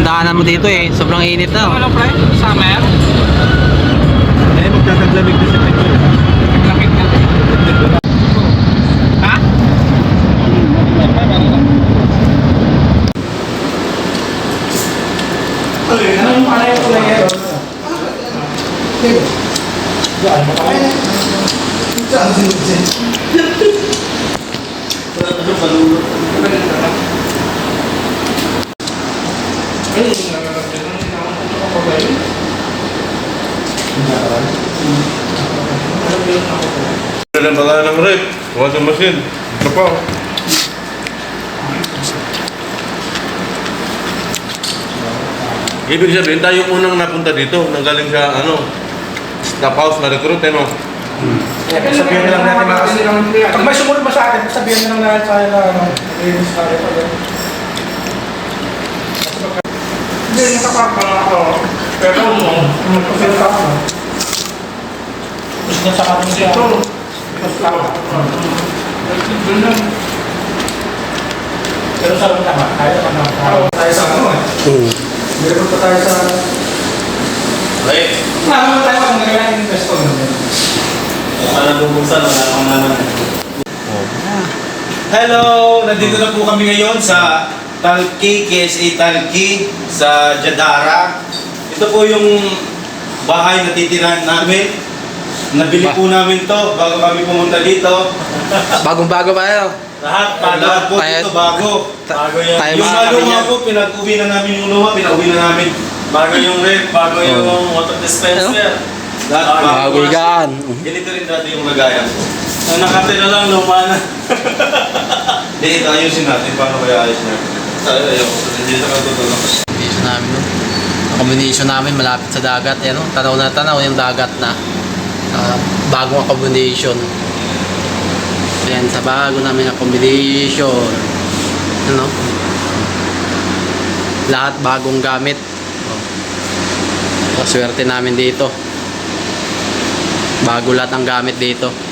daanan mo dito eh. Sobrang init na. Ano pre? Summer? Eh, magtataglamig na sa picture. Lakit na. Ha? Anong panay ko na yero? Wala na mga ng rep. Washing machine. Ito pa. Ibig sabihin, tayo yung unang napunta dito. Nanggaling sa, staff house na recruit, Sabihin na lang natin mga kasi pag may sumunod ba sa akin, sabihin na lang natin sa akin na i-release tayo pa rin. Hindi, nakapagpala ako. Pero magpapilita ako. Gusto sa akin siya. Ito. Pero sa loob naman, tayo pa naman. Tayo sa ano eh. Meron pa tayo sa... Right. Naman tayo kung nagkakain ng investor naman. Hello! Nandito na po kami ngayon sa Talki, KSA Talki sa Jadara. Ito po yung bahay na titirahan namin. Nabili po namin to bago kami pumunta dito. Bagong-bago pa yun. Lahat po dito bago. Bago yan. Tayo Yung mga luma po, pinag-uwi na namin yung luma, pinag-uwi na namin. Bago yung rep, bago yung water dispenser. Lahat Bago higaan. Ganito rin dati yung lagayan po. Ang nakatira lang, luma na. Hindi, ito ayusin natin. Paano kaya ayusin natin? Ayaw, hindi na katutulong. Combination namin no. Ang combination namin malapit sa dagat. Yan, no? Tanaw na tanaw yung dagat na. Bagong accommodation. Yan, sa bago namin accommodation. Ano? Lahat bagong gamit. Swerte namin dito. Bago lahat ang gamit dito.